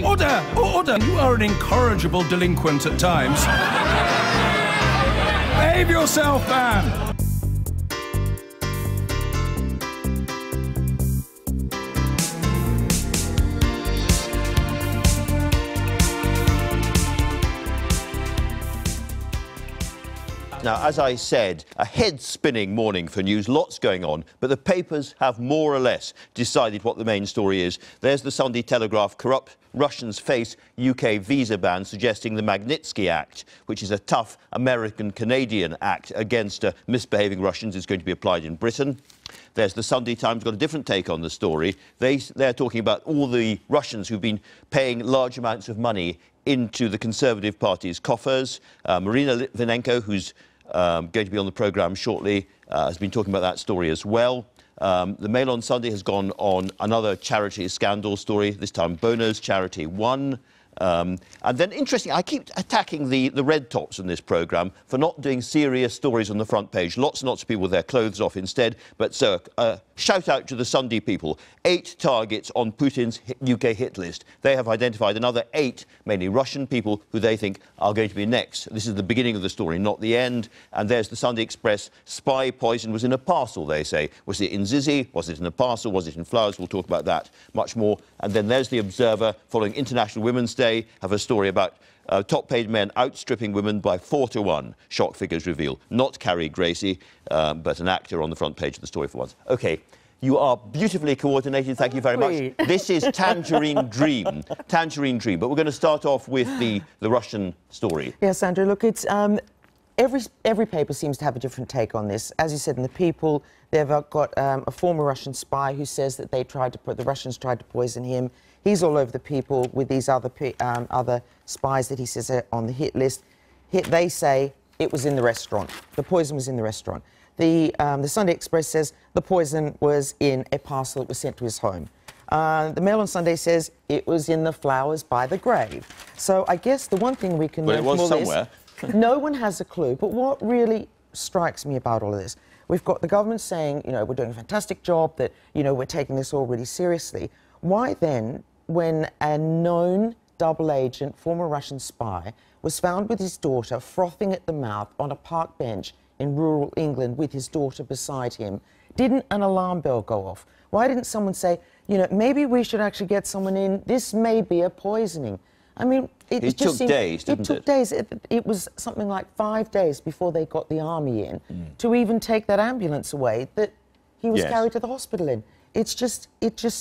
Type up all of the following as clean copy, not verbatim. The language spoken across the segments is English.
Order! Order! You are an incorrigible delinquent at times. Behave yourself, man! Now, as I said, a head-spinning morning for news, lots going on, but the papers have more or less decided what the main story is. There's the Sunday Telegraph: corrupt Russians face UK visa ban, suggesting the Magnitsky Act, which is a tough American-Canadian act against misbehaving Russians, is going to be applied in Britain. There's the Sunday Times, got a different take on the story. They're talking about all the Russians who've been paying large amounts of money into the Conservative Party's coffers. Marina Litvinenko, who's going to be on the programme shortly, has been talking about that story as well. The Mail on Sunday has gone on another charity scandal story, this time Bono's charity One. And then, interesting, I keep attacking the red tops in this programme for not doing serious stories on the front page. Lots and lots of people with their clothes off instead. But, sir, shout out to the Sunday people. 8 targets on Putin's UK hit list. They have identified another 8, mainly Russian people, who they think are going to be next. This is the beginning of the story, not the end. And there's the Sunday Express. Spy poison was in a parcel, they say. Was it in Zizi? Was it in a parcel? Was it in flowers? We'll talk about that much more. And then there's the Observer, following International Women's Day, have a story about top-paid men outstripping women by 4 to 1. Shock figures reveal. Not Carrie Gracie, but an actor on the front page of the story for once. OK, you are beautifully coordinated. Thank you very much. This is Tangerine Dream. Tangerine Dream. But we're going to start off with the Russian story. Yes, Andrew, look, it's... Every paper seems to have a different take on this. As you said, in the People, they've got a former Russian spy who says that the Russians tried to poison him. He's all over the People with these other spies that he says are on the hit list. They say it was in the restaurant. The poison was in the restaurant. The Sunday Express says the poison was in a parcel that was sent to his home. The Mail on Sunday says it was in the flowers by the grave. So I guess the one thing we can learn from all this, no one has a clue. But what really strikes me about all of this, we've got the government saying, you know, we're doing a fantastic job, that, you know, we're taking this all really seriously. Why then, when a known double agent, former Russian spy, was found with his daughter frothing at the mouth on a park bench in rural England with his daughter beside him, didn't an alarm bell go off? Why didn't someone say, you know, maybe we should actually get someone in, this may be a poisoning? I mean, it just took days, didn't it? It took days. It was something like 5 days before they got the army in to even take that ambulance away that he was carried to the hospital in. It just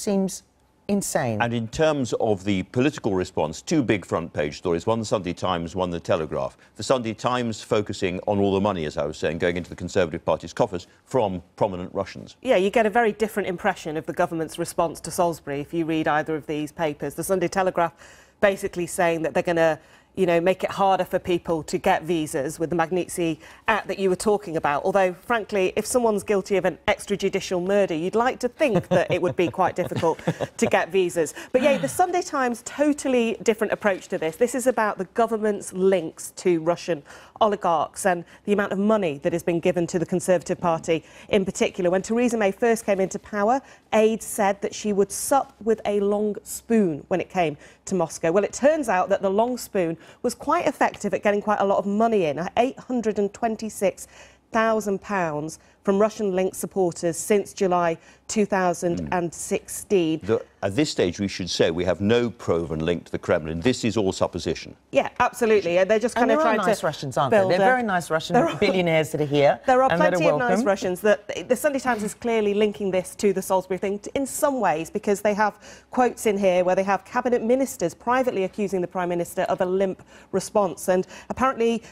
seems insane. And in terms of the political response, 2 big front-page stories, one the Sunday Times, one the Telegraph. The Sunday Times focusing on all the money, as I was saying, going into the Conservative Party's coffers from prominent Russians. Yeah, you get a very different impression of the government's response to Salisbury if you read either of these papers. The Sunday Telegraph basically saying that they're going to, you know, make it harder for people to get visas with the Magnitsky Act that you were talking about. Although, frankly, if someone's guilty of an extrajudicial murder, you'd like to think that it would be quite difficult to get visas. But yeah, the Sunday Times, totally different approach to this. This is about the government's links to Russian oligarchs and the amount of money that has been given to the Conservative Party in particular. When Theresa May first came into power, aides said that she would sup with a long spoon when it came to Moscow. Well, it turns out that the long spoon was quite effective at getting quite a lot of money in, £826,000 from Russian-linked supporters since July 2016. At this stage, we should say we have no proven link to the Kremlin. This is all supposition. Yeah, absolutely. They're just kind of trying to... nice Russians, aren't they? They're very nice Russian billionaires that are here. There are plenty of nice Russians. The Sunday Times is clearly linking this to the Salisbury thing in some ways, because they have quotes in here where they have cabinet ministers privately accusing the Prime Minister of a limp response. And apparently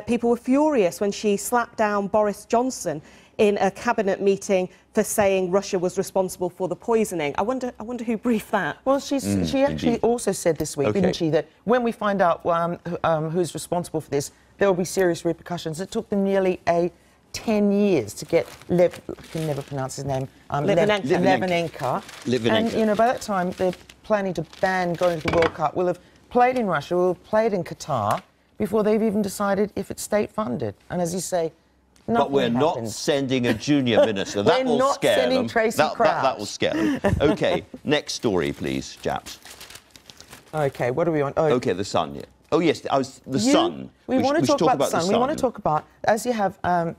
people were furious when she slapped down Boris Johnson in a cabinet meeting for saying Russia was responsible for the poisoning. I wonder who briefed that. Well, she actually also said this week, didn't she, that when we find out who's responsible for this, there will be serious repercussions. It took them nearly 10 years to get I can never pronounce his name. Litvinenko. And, you know, by that time, they're planning to ban going to the World Cup. We'll have played in Russia, we'll have played in Qatar, before they've even decided if it's state-funded. And as you say, but we're not sending a junior minister. That will scare them. Tracy that will scare them. OK, next story, please, chaps. OK, what are we on? Oh, OK, the Sun, yeah. Oh, yes, the Sun. We want to talk about the Sun. We want to talk about, as you have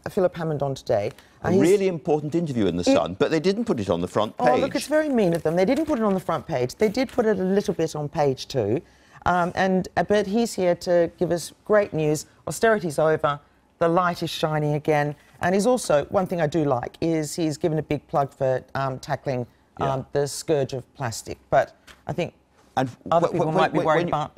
Philip Hammond on today. A really important interview in the Sun, but they didn't put it on the front page. Oh, look, it's very mean of them. They didn't put it on the front page. They did put it a little bit on page 2. But he's here to give us great news. Austerity's over. The light is shining again. And he's also, one thing I do like, is he's given a big plug for tackling the scourge of plastic. But I think other people might be worried about...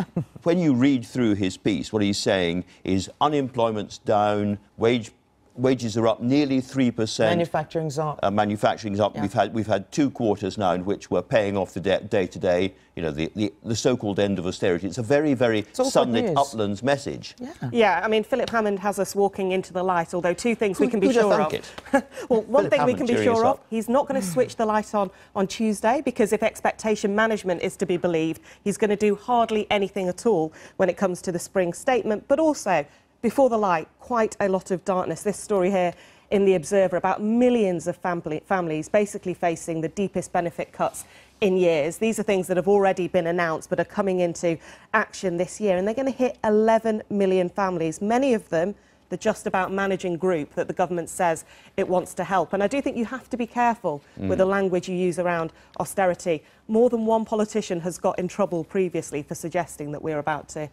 When you read through his piece, what he's saying is unemployment's down, wages are up nearly 3%. Manufacturing's up. Manufacturing's up. Yeah. We've had 2 quarters now in which we're paying off the debt day to day. You know, the so-called end of austerity. It's a very, very sunlit uplands message. Yeah, I mean, Philip Hammond has us walking into the light, although 2 things we can be sure of. Well, one thing we can be sure of, he's not going to switch the light on Tuesday, because if expectation management is to be believed, he's going to do hardly anything at all when it comes to the spring statement. But also, before the light, quite a lot of darkness. This story here in The Observer about millions of families basically facing the deepest benefit cuts in years. These are things that have already been announced but are coming into action this year, and they're going to hit 11 million families, many of them the just about managing group that the government says it wants to help. And I do think you have to be careful with the language you use around austerity. More than one politician has got in trouble previously for suggesting that we're about to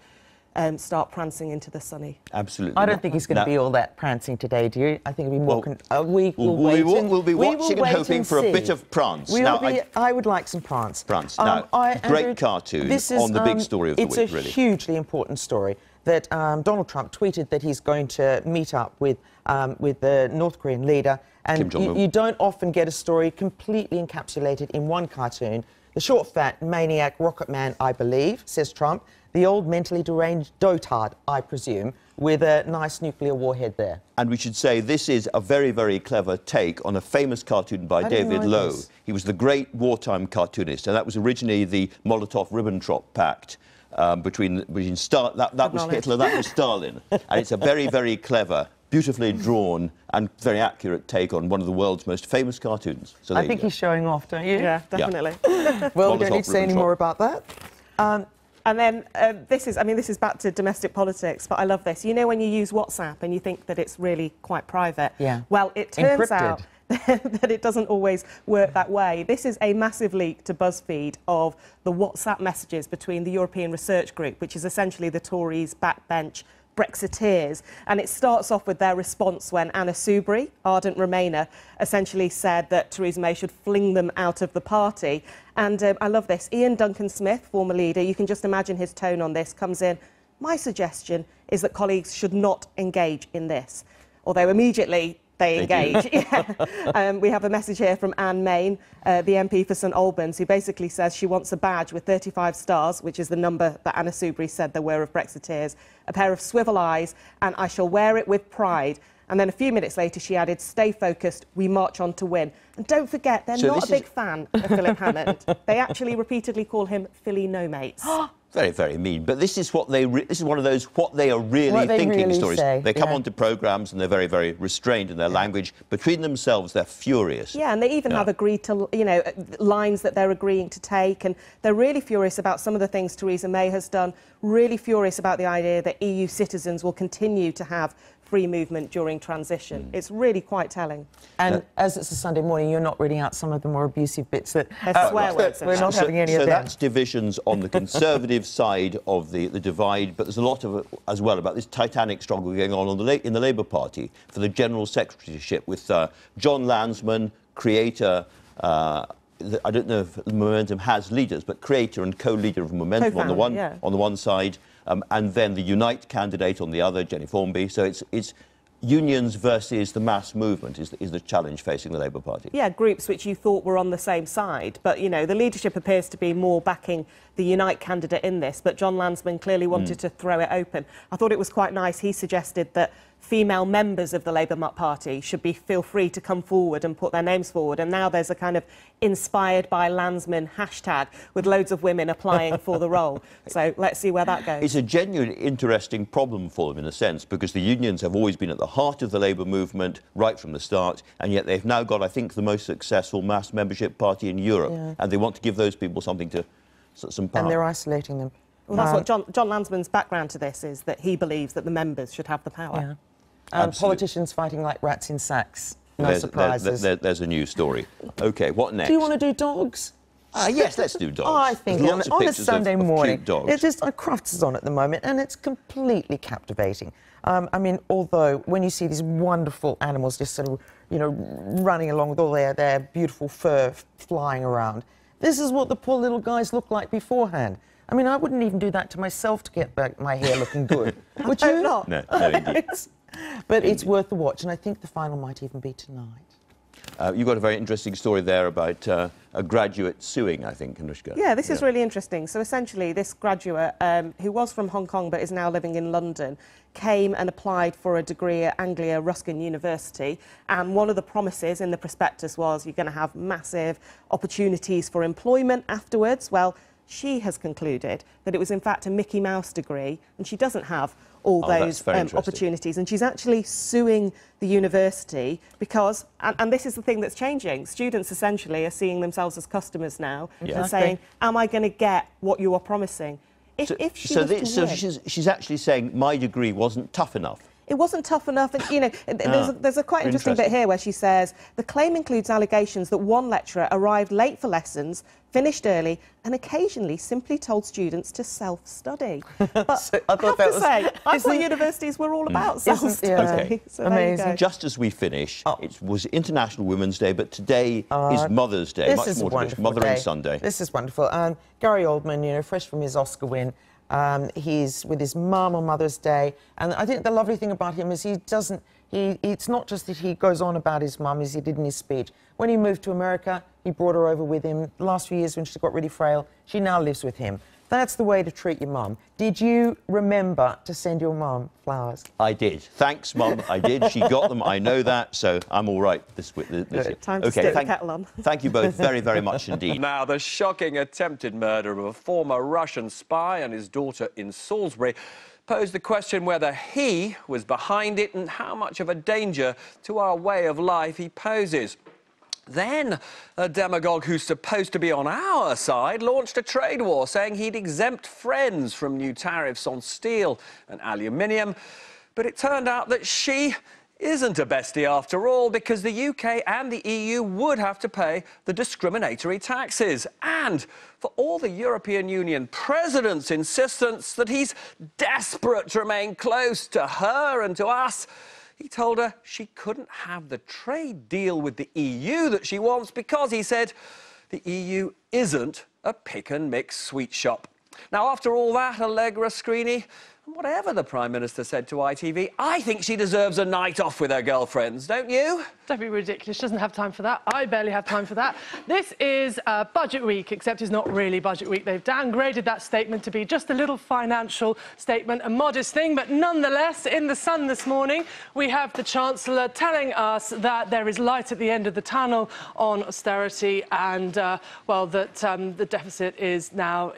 start prancing into the sunny. Absolutely. I don't think he's going to be all that prancing today, do you? I think it'll be more... We'll be watching and hoping for a bit of prance. I would like some prance. Now, great cartoon on the big story of the week, really. It's a hugely important story that Donald Trump tweeted that he's going to meet up with the North Korean leader. And you don't often get a story completely encapsulated in one cartoon. The short, fat, maniac rocket man, I believe, says Trump. The old mentally deranged dotard, I presume, with a nice nuclear warhead there. And we should say this is a very, very clever take on a famous cartoon by David Lowe. He was the great wartime cartoonist, and that was originally the Molotov-Ribbentrop Pact between Stalin... That was Hitler, that was Stalin. And it's a very, very clever, beautifully drawn and very accurate take on one of the world's most famous cartoons. So I think he's showing off, don't you? Yeah, definitely. Yeah. Well, we don't need to say any more about that. And then this is back to domestic politics, but I love this. You know when you use WhatsApp and you think that it's really quite private? Yeah. Well, it turns out that it doesn't always work that way. This is a massive leak to BuzzFeed of the WhatsApp messages between the European Research Group, which is essentially the Tories' backbench Brexiteers, and it starts off with their response when Anna Soubry, ardent Remainer, essentially said that Theresa May should fling them out of the party. And I love this. Ian Duncan Smith, former leader, you can just imagine his tone on this, comes in. My suggestion is that colleagues should not engage in this. Although immediately they engage. We have a message here from Anne Main, the MP for St Albans, who basically says she wants a badge with 35 stars, which is the number that Anna Soubry said there were of Brexiteers, a pair of swivel eyes, and I shall wear it with pride. And then a few minutes later, she added, stay focused, we march on to win. And don't forget, they're not a big fan of Philip Hammond. They actually repeatedly call him Philly No Mates. Very, very mean. But this is what this is one of those what they are really thinking stories. They come onto programmes and they're very, very restrained in their language. Between themselves, they're furious. Yeah, and they even have agreed to, you know, lines that they're agreeing to take. And they're really furious about some of the things Theresa May has done. Really furious about the idea that EU citizens will continue to have free movement during transition. It's really quite telling. And as it's a Sunday morning, you're not reading out some of the more abusive bits that swear words. We're not having any of them. So that's divisions on the Conservative side of the divide, but there's a lot of it as well about this titanic struggle going on in the Labour Party for the General Secretaryship with John Lansman, creator, I don't know if Momentum has leaders, but creator and co-leader of Momentum on the one side, and then the Unite candidate on the other, Jenny Formby. So it's unions versus the mass movement is the challenge facing the Labour Party. Yeah, groups which you thought were on the same side. But, you know, the leadership appears to be more backing the Unite candidate in this. But John Lansman clearly wanted to throw it open. I thought it was quite nice. He suggested that female members of the Labour Party should feel free to come forward and put their names forward. And now there's a kind of inspired by Lansman hashtag with loads of women applying for the role. So let's see where that goes. It's a genuinely interesting problem for them in a sense, because the unions have always been at the heart of the Labour movement right from the start, and yet they've now got, I think, the most successful mass membership party in Europe, and they want to give those people something to some power. And they're isolating them. Well, that's what John Landsman's background to this is, that he believes that the members should have the power. Yeah. Politicians fighting like rats in sacks. No surprises. There's a new story. OK, what next? Do you want to do dogs? Yes, let's do dogs. Oh, I think on a Sunday morning, it's just Crufts is on at the moment, and it's completely captivating. I mean, although when you see these wonderful animals just sort of, you know, running along with all their beautiful fur flying around, this is what the poor little guys look like beforehand. I mean, I wouldn't even do that to myself to get back my hair looking good. Would you? Not. No, indeed. But it's worth the watch, and I think the final might even be tonight. You've got a very interesting story there about a graduate suing, I think, Anushka. Yeah, this is really interesting. So essentially, this graduate, who was from Hong Kong but is now living in London, came and applied for a degree at Anglia Ruskin University. And one of the promises in the prospectus was you're going to have massive opportunities for employment afterwards. Well, she has concluded that it was in fact a Mickey Mouse degree, and she doesn't have all those opportunities, and she's actually suing the university because, and this is the thing that's changing, students essentially are seeing themselves as customers now and saying, am I going to get what you are promising? If she's actually saying my degree wasn't tough enough. It wasn't tough enough. And, you know, there's a quite interesting bit here where she says, the claim includes allegations that one lecturer arrived late for lessons, finished early, and occasionally simply told students to self-study. But So I thought universities were all about self-study. Okay. So Amazing. Just as we finish, it was International Women's Day, but today is Mother's Day. This is a wonderful Mothering Sunday. This is wonderful. Gary Oldman, you know, fresh from his Oscar win, he's with his mum on Mother's Day, and I think the lovely thing about him is it's not just that he goes on about his mum as he did in his speech. When he moved to America, he brought her over with him. The last few years when she got really frail, she now lives with him. That's the way to treat your mum. Did you remember to send your mum flowers? I did. Thanks, Mum. I did. She got them. I know that, so I'm all right this year. Time to stick the kettle on. Thank you both very, very much indeed. Now, the shocking attempted murder of a former Russian spy and his daughter in Salisbury posed the question whether he was behind it and how much of a danger to our way of life he poses. Then, a demagogue who's supposed to be on our side launched a trade war, saying he'd exempt friends from new tariffs on steel and aluminium. But it turned out that she isn't a bestie after all, because the UK and the EU would have to pay the discriminatory taxes. And for all the European Union president's insistence that he's desperate to remain close to her and to us, he told her she couldn't have the trade deal with the EU that she wants because, he said, the EU isn't a pick-and-mix sweet shop. Now, after all that, Allegra Screeny, and whatever the Prime Minister said to ITV, I think she deserves a night off with her girlfriends, don't you? Don't be ridiculous. She doesn't have time for that. I barely have time for that. This is Budget Week, except it's not really Budget Week. They've downgraded that statement to be just a little financial statement, a modest thing. But nonetheless, in The Sun this morning, we have the Chancellor telling us that there is light at the end of the tunnel on austerity and, well, that the deficit is now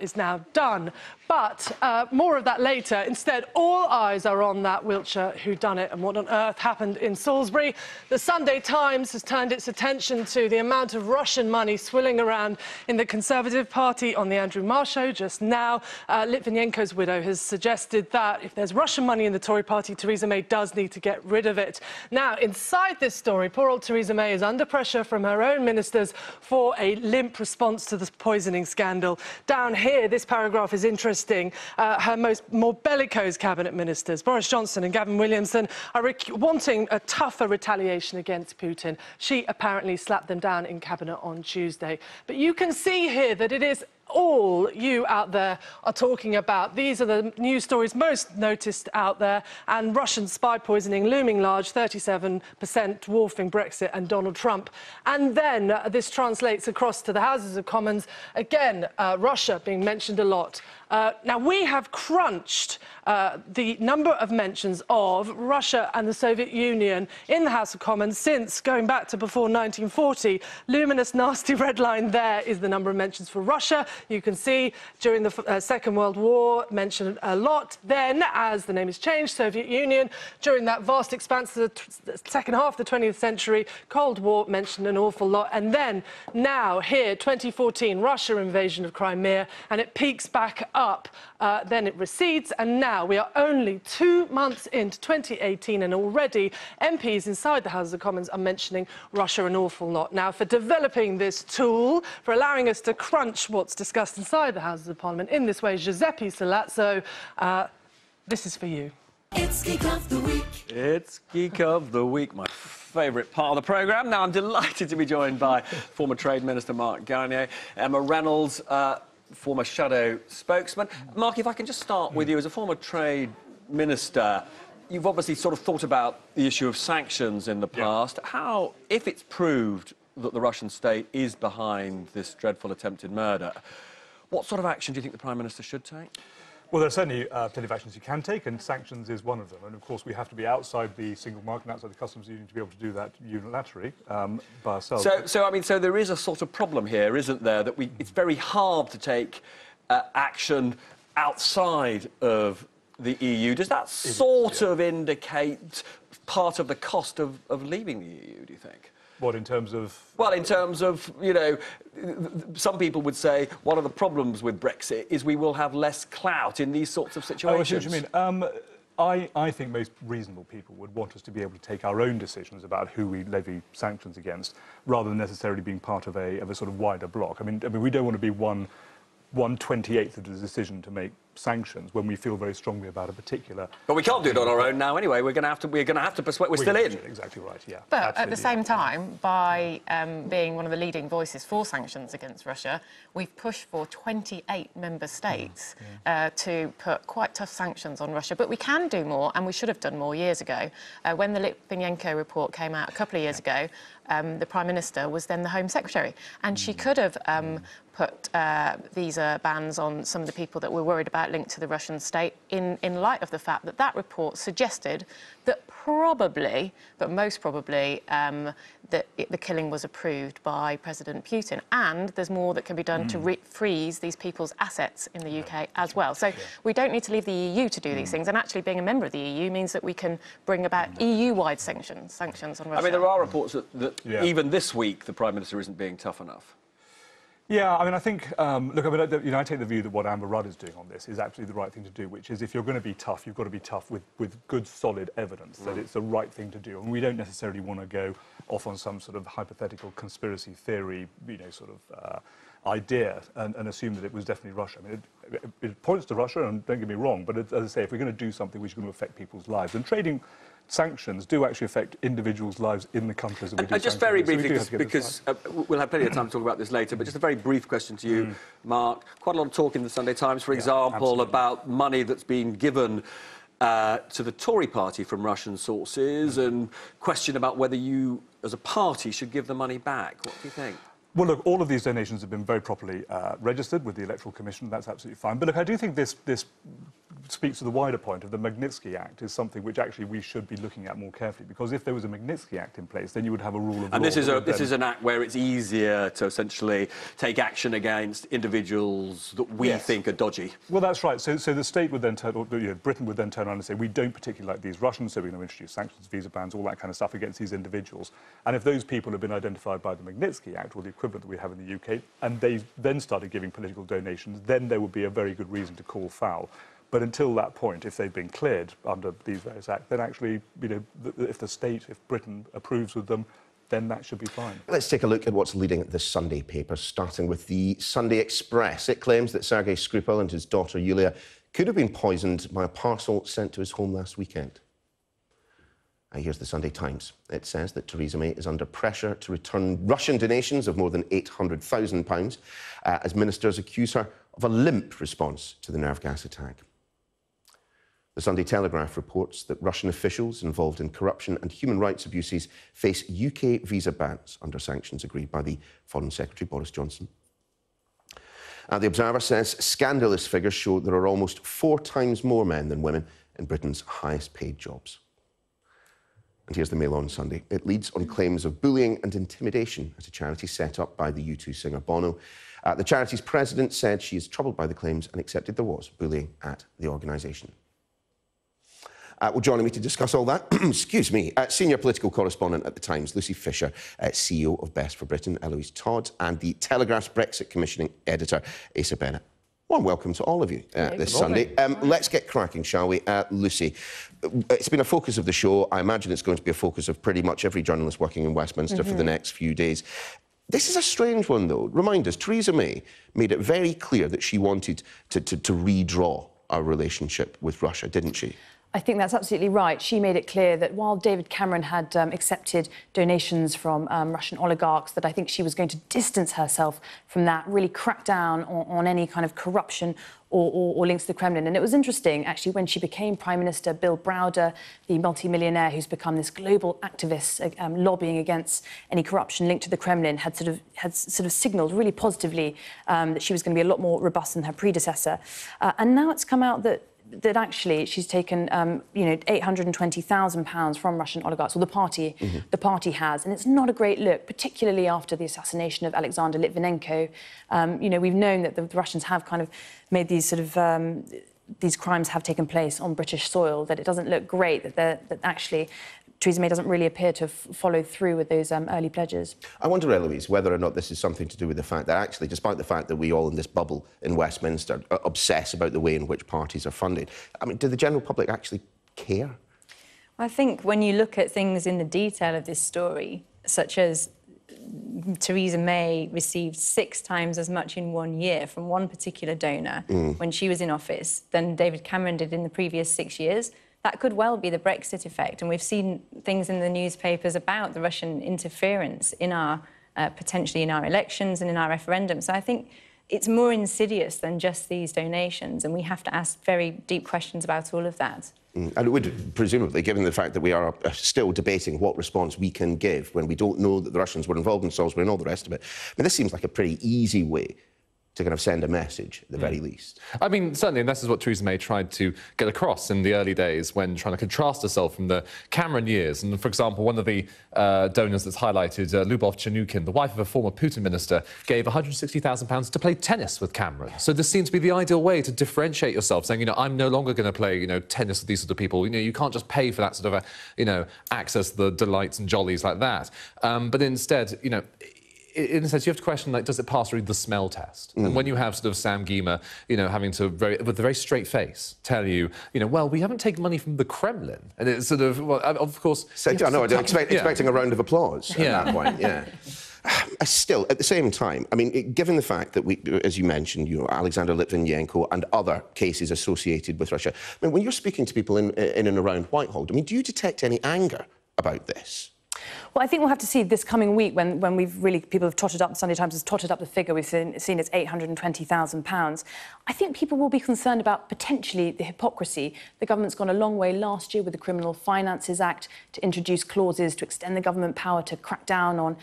done. But more of that later. Instead, all eyes are on that Wiltshire whodunit and what on earth happened in Salisbury. The Sunday Times has turned its attention to the amount of Russian money swilling around in the Conservative Party on the Andrew Marr show just now. Litvinenko's widow has suggested that if there's Russian money in the Tory party, Theresa May does need to get rid of it. Now, inside this story, poor old Theresa May is under pressure from her own ministers for a limp response to the poisoning scandal. Down here, this paragraph is interesting. Her more bellicose cabinet ministers, Boris Johnson and Gavin Williamson, are wanting a tougher retaliation against Putin. She apparently slapped them down in cabinet on Tuesday. But you can see here that it is all you out there are talking about. These are the news stories most noticed out there, and Russian spy poisoning looming large, 37%, dwarfing Brexit and Donald Trump. And then this translates across to the Houses of Commons. Again, Russia being mentioned a lot. Now, we have crunched the number of mentions of Russia and the Soviet Union in the House of Commons since going back to before 1940. Luminous, nasty red line there is the number of mentions for Russia. You can see during the Second World War, mentioned a lot. Then, as the name has changed, Soviet Union, during that vast expanse of the second half of the 20th century, Cold War mentioned an awful lot. And then, now, here, 2014, Russia invasion of Crimea, and it peaks back up. Then it recedes, and now we are only 2 months into 2018, and already MPs inside the House of Commons are mentioning Russia an awful lot. Now, for developing this tool, for allowing us to crunch what's discussed inside the Houses of Parliament in this way, Giuseppe Salazzo, this is for you. It's Geek of the Week. It's Geek of the Week, my favourite part of the programme. Now, I'm delighted to be joined by former Trade Minister Mark Garnier, Emma Reynolds, former Shadow spokesman. Mark, if I can just start with you, as a former Trade Minister, you've obviously sort of thought about the issue of sanctions in the past. Yeah. How, if it's proved that the Russian state is behind this dreadful attempted murder, what sort of action do you think the Prime Minister should take? Well, there are certainly plenty of actions you can take, and sanctions is one of them. And, of course, we have to be outside the single market and outside the customs union to be able to do that unilaterally by ourselves. So there is a sort of problem here, isn't there, that it's very hard to take action outside of the EU. Does that sort of indicate part of the cost of leaving the EU, do you think? What, in terms of...? Well, in terms of, you know, some people would say one of the problems with Brexit is we will have less clout in these sorts of situations. Oh, I see what you mean. I think most reasonable people would want us to be able to take our own decisions about who we levy sanctions against, rather than necessarily being part of a sort of wider bloc. I mean, we don't want to be 1/28th of the decision to make sanctions when we feel very strongly about a particular... But we can't do it on our own now anyway. We're going to have to persuade... We're still in. Exactly right, yeah. But absolutely. At the same time, by being one of the leading voices for sanctions against Russia, we've pushed for 28 member states to put quite tough sanctions on Russia. But we can do more, and we should have done more years ago. When the Litvinenko report came out a couple of years ago, the Prime Minister was then the Home Secretary, and she could have put visa bans on some of the people that we're worried about linked to the Russian state in light of the fact that that report suggested that probably, but most probably, that the killing was approved by President Putin. And there's more that can be done to freeze these people's assets in the UK as well. So we don't need to leave the EU to do these things. And actually being a member of the EU means that we can bring about EU-wide sanctions on Russia. I mean, there are reports that even this week the Prime Minister isn't being tough enough. Yeah, I mean, I think, look, I mean, you know, I take the view that what Amber Rudd is doing on this is absolutely the right thing to do, which is if you're going to be tough, you've got to be tough with good, solid evidence that it's the right thing to do. And we don't necessarily want to go off on some sort of hypothetical conspiracy theory, you know, sort of idea and assume that it was definitely Russia. I mean, it points to Russia, and don't get me wrong, but as I say, if we're going to do something which is going to affect people's lives, and trading sanctions do actually affect individuals' lives in the countries that we do. And just very briefly, because we'll have plenty of time to talk about this later, but just a very brief question to you, Mark. Quite a lot of talk in the Sunday Times, for example, about money that's been given to the Tory party from Russian sources, and question about whether you, as a party, should give the money back. What do you think? Well, look, all of these donations have been very properly registered with the Electoral Commission. That's absolutely fine. But look, I do think this speaks to the wider point of the Magnitsky Act is something which actually we should be looking at more carefully, because if there was a Magnitsky Act in place, then you would have a rule of law. And this is an act where it's easier to essentially take action against individuals that we think are dodgy. Well, that's right. So the state would then turn, or Britain would then turn around and say, we don't particularly like these Russians, so we're going to introduce sanctions, visa bans, all that kind of stuff against these individuals. And if those people have been identified by the Magnitsky Act, or the equivalent that we have in the UK, and they then started giving political donations, then there would be a very good reason to call foul. But until that point, if they've been cleared under these various acts, then actually, you know, if the state, if Britain approves with them, then that should be fine. Let's take a look at what's leading this Sunday paper, starting with the Sunday Express. It claims that Sergei Skripal and his daughter Yulia could have been poisoned by a parcel sent to his home last weekend. Here's the Sunday Times. It says that Theresa May is under pressure to return Russian donations of more than £800,000 as ministers accuse her of a limp response to the nerve gas attack. The Sunday Telegraph reports that Russian officials involved in corruption and human rights abuses face UK visa bans under sanctions agreed by the Foreign Secretary Boris Johnson. The Observer says scandalous figures show there are almost 4 times more men than women in Britain's highest paid jobs. And here's the Mail on Sunday. It leads on claims of bullying and intimidation at a charity set up by the U2 singer Bono. The charity's president said she is troubled by the claims and accepted there was bullying at the organisation. Well, joining me to discuss all that, excuse me, senior political correspondent at The Times, Lucy Fisher, CEO of Best for Britain, Eloise Todd, and the Telegraph's Brexit commissioning editor, Asa Bennett. Warm welcome to all of you this Sunday. Let's get cracking, shall we? Lucy, it's been a focus of the show. I imagine it's going to be a focus of pretty much every journalist working in Westminster for the next few days. This is a strange one, though. Remind us, Theresa May made it very clear that she wanted to redraw our relationship with Russia, didn't she? I think that's absolutely right. She made it clear that while David Cameron had accepted donations from Russian oligarchs, that I think she was going to distance herself from that, really crack down on any kind of corruption or links to the Kremlin. And it was interesting, actually, when she became Prime Minister, Bill Browder, the multimillionaire who's become this global activist lobbying against any corruption linked to the Kremlin, had sort of signalled really positively that she was going to be a lot more robust than her predecessor. And now it's come out that actually she's taken, £820,000 from Russian oligarchs, or the party has, and it's not a great look, particularly after the assassination of Alexander Litvinenko. We've known that the Russians have kind of made these sort of these crimes have taken place on British soil. That it doesn't look great that actually Theresa May doesn't really appear to have followed through with those early pledges. I wonder, Eloise, whether or not this is something to do with the fact that actually, despite the fact that we all in this bubble in Westminster obsess about the way in which parties are funded, I mean, do the general public actually care? I think when you look at things in the detail of this story, such as Theresa May received 6 times as much in 1 year from one particular donor when she was in office than David Cameron did in the previous 6 years, that could well be the Brexit effect. And we've seen things in the newspapers about the Russian interference in our, potentially in our elections and in our referendum. So I think it's more insidious than just these donations, and we have to ask very deep questions about all of that. And it would, presumably, given the fact that we are still debating what response we can give when we don't know that the Russians were involved in Salisbury and all the rest of it, I mean, this seems like a pretty easy way to kind of send a message, at the very least. I mean, certainly, and this is what Theresa May tried to get across in the early days when trying to contrast herself from the Cameron years. And, for example, one of the donors that's highlighted, Lyubov Chanukin, the wife of a former Putin minister, gave £160,000 to play tennis with Cameron. So this seems to be the ideal way to differentiate yourself, saying, I'm no longer going to play, tennis with these sort of people. You can't just pay for that sort of, access to the delights and jollies like that. But instead, in a sense, you have to question, does it pass through the smell test? And when you have sort of Sam Gyimah, having to, with a very straight face, tell you, well, we haven't taken money from the Kremlin. And it's sort of, well, of course... So, I know, expecting a round of applause at that point, Still, at the same time, I mean, given the fact that we, as you mentioned, Alexander Litvinenko and other cases associated with Russia, I mean, when you're speaking to people in and around Whitehall, I mean, do you detect any anger about this? Well, I think we'll have to see this coming week when we've really, people have totted up, the Sunday Times has totted up the figure, we've seen it's £820,000. I think people will be concerned about potentially the hypocrisy. The government's gone a long way last year with the Criminal Finances Act to introduce clauses to extend the government power to crack down on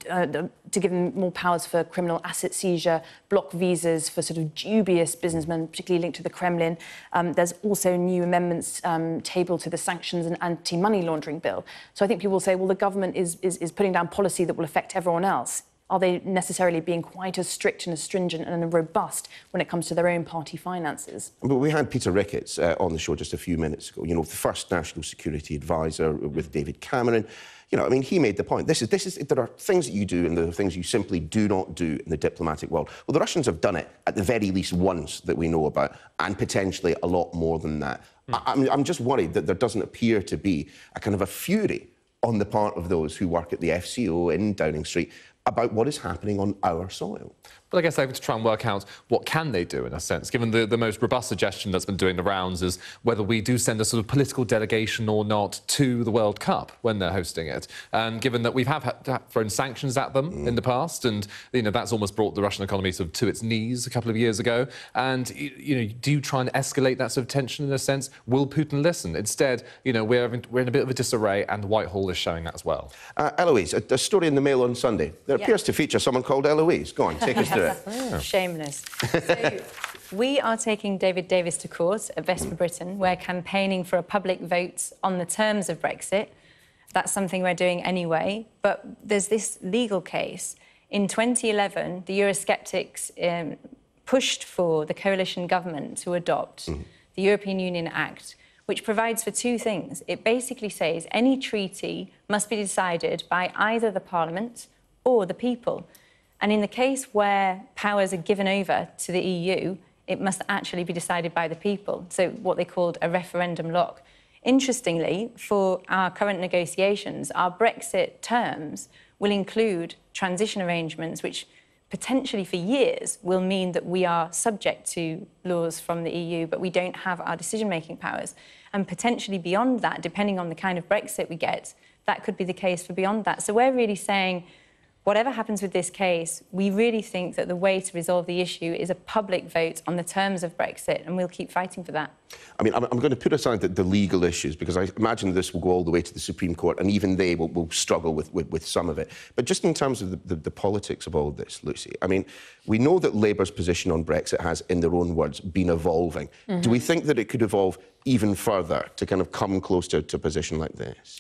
to give them more powers for criminal asset seizure, block visas for sort of dubious businessmen, particularly linked to the Kremlin. There's also new amendments tabled to the sanctions and anti-money laundering bill. So I think people will say, well, the government is putting down policy that will affect everyone else. Are they necessarily being quite as strict and as stringent and robust when it comes to their own party finances? But we had Peter Ricketts on the show just a few minutes ago, the first national security advisor with David Cameron. I mean, he made the point. There are things that you do and there are things you simply do not do in the diplomatic world. Well, the Russians have done it at the very least once that we know about, and potentially a lot more than that. I'm just worried that there doesn't appear to be a kind of a fury on the part of those who work at the FCO in Downing Street about what is happening on our soil. But I guess they have to try and work out what can they do, in a sense, given the most robust suggestion that's been doing the rounds is whether we do send a sort of political delegation or not to the World Cup when they're hosting it. And given that we've thrown sanctions at them in the past, and, that's almost brought the Russian economy sort of to its knees a couple of years ago, and, do you try and escalate that sort of tension in a sense? Will Putin listen? Instead, we're in a bit of a disarray, and Whitehall is showing that as well. Eloise, a story in the Mail on Sunday that appears to feature someone called Eloise. Go on, take us through. it. Shameless. So, we are taking David Davis to court at Best for Britain. We're campaigning for a public vote on the terms of Brexit. That's something we're doing anyway. But there's this legal case. In 2011, the Eurosceptics pushed for the coalition government to adopt the European Union Act, which provides for two things. It basically says any treaty must be decided by either the Parliament or the people. And in the case where powers are given over to the EU, it must actually be decided by the people, so what they called a referendum lock. Interestingly, for our current negotiations, our Brexit terms will include transition arrangements which potentially for years will mean that we are subject to laws from the EU, but we don't have our decision-making powers. And potentially beyond that, depending on the kind of Brexit we get, that could be the case for beyond that. So we're really saying, whatever happens with this case, we really think that the way to resolve the issue is a public vote on the terms of Brexit, and we'll keep fighting for that. I mean, I'm going to put aside the legal issues, because I imagine this will go all the way to the Supreme Court, and even they will struggle with some of it. But just in terms of the politics of all of this, Lucy, I mean, we know that Labour's position on Brexit has, in their own words, been evolving. Do we think that it could evolve even further to kind of come close to a position like this?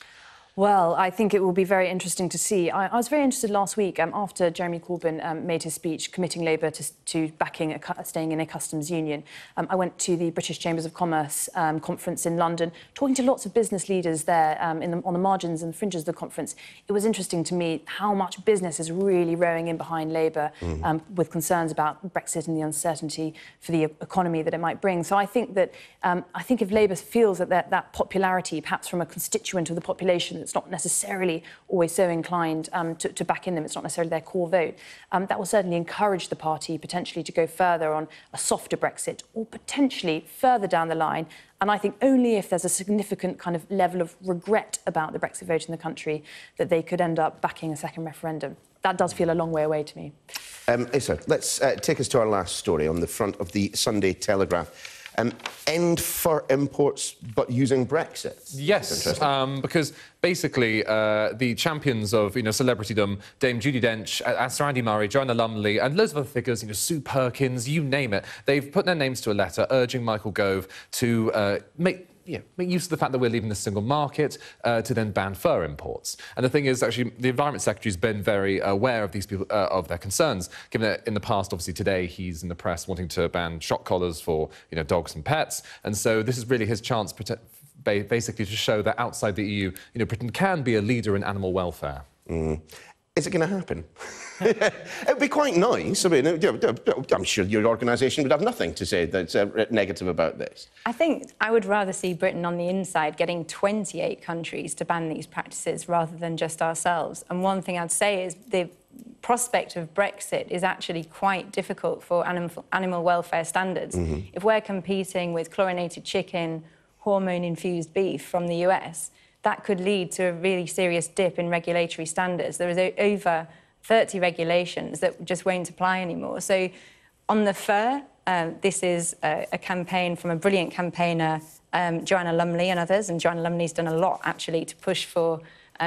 Well, I think it will be very interesting to see. I was very interested last week after Jeremy Corbyn made his speech committing Labour to backing staying in a customs union. I went to the British Chambers of Commerce conference in London, talking to lots of business leaders there on the margins and the fringes of the conference. It was interesting to me how much business is really rowing in behind Labour with concerns about Brexit and the uncertainty for the economy that it might bring. So I think that if Labour feels that that popularity, perhaps from a constituent of the population, it's not necessarily always so inclined to back in them, it's not necessarily their core vote, that will certainly encourage the party potentially to go further on a softer Brexit, or potentially further down the line. And I think only if there's a significant kind of level of regret about the Brexit vote in the country that they could end up backing a second referendum. That does feel a long way away to me. Issa, let's take us to our last story on the front of the Sunday Telegraph. End for imports, but using Brexit. Yes, because basically the champions of celebritydom, Dame Judi Dench, Sir Andy Murray, Joanna Lumley, and loads of other figures, Sue Perkins, you name it, they've put their names to a letter urging Michael Gove to make use of the fact that we're leaving the single market to then ban fur imports. And the thing is, actually, the Environment Secretary's been very aware of these people, of their concerns, given that in the past, obviously today, he's in the press wanting to ban shock collars for, dogs and pets. And so this is really his chance, basically, to show that outside the EU, Britain can be a leader in animal welfare. Is it going to happen? It would be quite nice. I mean, I'm sure your organisation would have nothing to say that's negative about this. I think I would rather see Britain on the inside getting 28 countries to ban these practices rather than just ourselves. And one thing I'd say is the prospect of Brexit is actually quite difficult for animal welfare standards. If we're competing with chlorinated chicken, hormone-infused beef from the US, that could lead to a really serious dip in regulatory standards. There is over 30 regulations that just won't apply anymore. So on the fur, this is a campaign from a brilliant campaigner, Joanna Lumley and others, and Joanna Lumley's done a lot, actually, to push for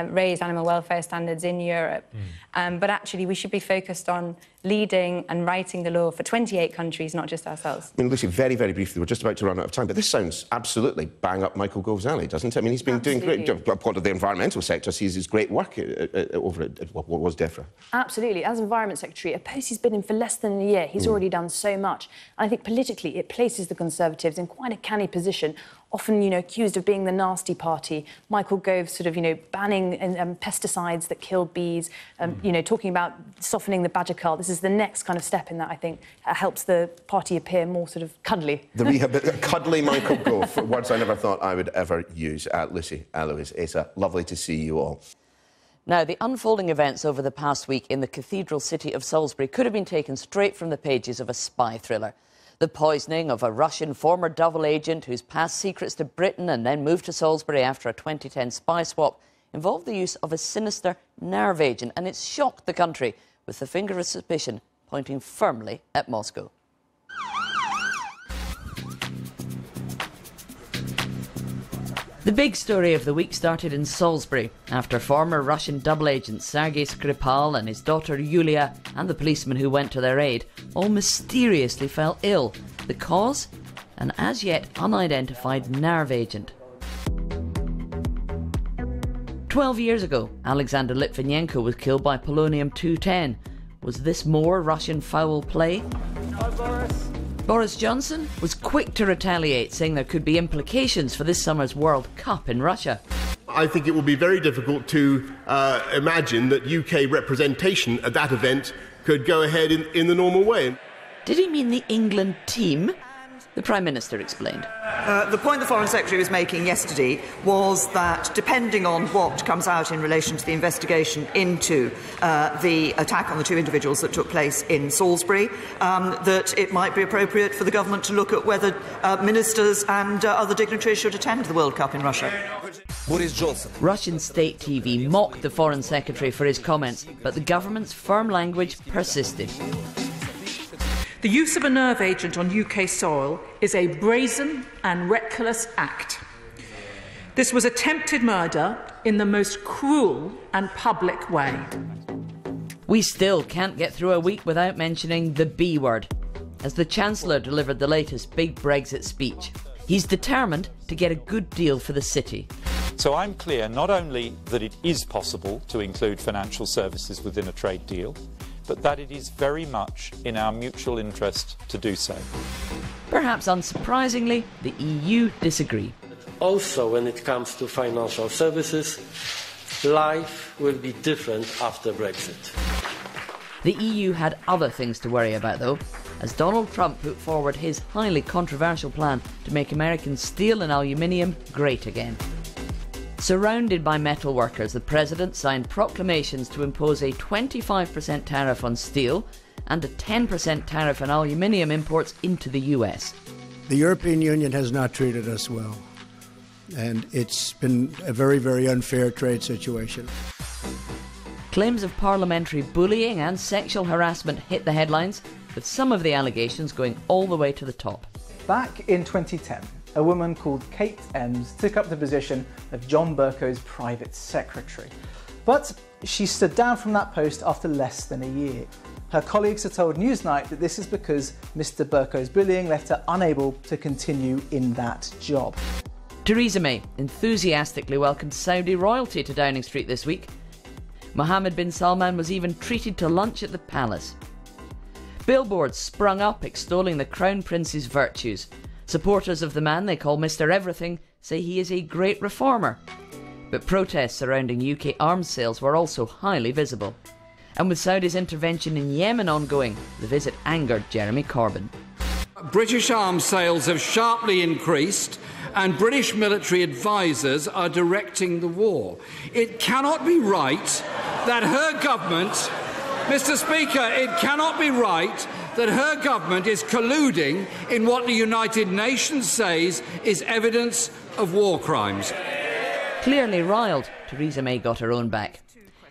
raised animal welfare standards in Europe. But actually, we should be focused on leading and writing the law for 28 countries, not just ourselves. I mean, Lucy, very, very briefly, we're just about to run out of time, but this sounds absolutely bang up Michael Gove's alley, doesn't it? I mean, he's been doing great. Part of the environmental sector sees his great work over at what was DEFRA. Absolutely. As Environment Secretary, a post he's been in for less than a year, he's already done so much. And I think politically, it places the Conservatives in quite a canny position, often, accused of being the nasty party. Michael Gove sort of, banning pesticides that kill bees, talking about softening the badger cull. This is the next kind of step in that, I think, helps the party appear more sort of cuddly. Cuddly Michael Gove, words I never thought I would ever use. Lucy, Eloise, Asa, lovely to see you all. Now, the unfolding events over the past week in the cathedral city of Salisbury could have been taken straight from the pages of a spy thriller. The poisoning of a Russian former double agent who's passed secrets to Britain and then moved to Salisbury after a 2010 spy swap involved the use of a sinister nerve agent, and it's shocked the country, with the finger of suspicion pointing firmly at Moscow. The big story of the week started in Salisbury after former Russian double agent Sergei Skripal and his daughter Yulia and the policeman who went to their aid all mysteriously fell ill. The cause? An as yet unidentified nerve agent. 12 years ago, Alexander Litvinenko was killed by polonium-210. Was this more Russian foul play? Hi, Boris. Boris Johnson was quick to retaliate, saying there could be implications for this summer's World Cup in Russia. I think it will be very difficult to imagine that UK representation at that event could go ahead in the normal way. Did he mean the England team? The Prime Minister explained. The point the Foreign Secretary was making yesterday was that depending on what comes out in relation to the investigation into the attack on the two individuals that took place in Salisbury, that it might be appropriate for the government to look at whether ministers and other dignitaries should attend the World Cup in Russia. Boris Johnson. Russian state TV mocked the Foreign Secretary for his comments, but the government's firm language persisted. The use of a nerve agent on UK soil is a brazen and reckless act. This was attempted murder in the most cruel and public way. We still can't get through a week without mentioning the B word, as the Chancellor delivered the latest big Brexit speech. He's determined to get a good deal for the city. So I'm clear not only that it is possible to include financial services within a trade deal, but that it is very much in our mutual interest to do so. Perhaps unsurprisingly, the EU disagree. Also, when it comes to financial services, life will be different after Brexit. The EU had other things to worry about, though, as Donald Trump put forward his highly controversial plan to make American steel and aluminium great again. Surrounded by metal workers, the President signed proclamations to impose a 25% tariff on steel and a 10% tariff on aluminium imports into the US. The European Union has not treated us well, and it's been a very, very unfair trade situation. Claims of parliamentary bullying and sexual harassment hit the headlines, with some of the allegations going all the way to the top. Back in 2010, a woman called Kate Ems took up the position of John Bercow's private secretary. But she stood down from that post after less than a year. Her colleagues have told Newsnight that this is because Mr Bercow's bullying left her unable to continue in that job. Theresa May enthusiastically welcomed Saudi royalty to Downing Street this week. Mohammed bin Salman was even treated to lunch at the palace. Billboards sprung up extolling the Crown Prince's virtues. Supporters of the man they call Mr Everything say he is a great reformer. But protests surrounding UK arms sales were also highly visible. And with Saudi's intervention in Yemen ongoing, the visit angered Jeremy Corbyn. British arms sales have sharply increased and British military advisers are directing the war. It cannot be right that her government, Mr Speaker, it cannot be right that her government is colluding in what the United Nations says is evidence of war crimes. Clearly riled, Theresa May got her own back,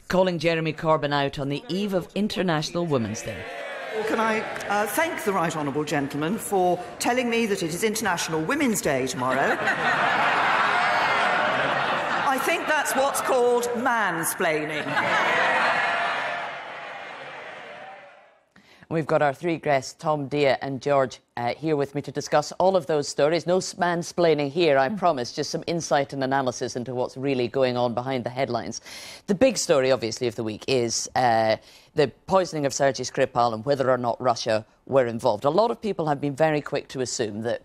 calling Jeremy Corbyn out on the eve of International Women's Day. Can I thank the Right Honourable Gentleman for telling me that it is International Women's Day tomorrow. I think that's what's called mansplaining. We've got our three guests, Tom, Dia and George, here with me to discuss all of those stories. No mansplaining here, I promise, just some insight and analysis into what's really going on behind the headlines. The big story, obviously, of the week is the poisoning of Sergei Skripal and whether or not Russia were involved. A lot of people have been very quick to assume that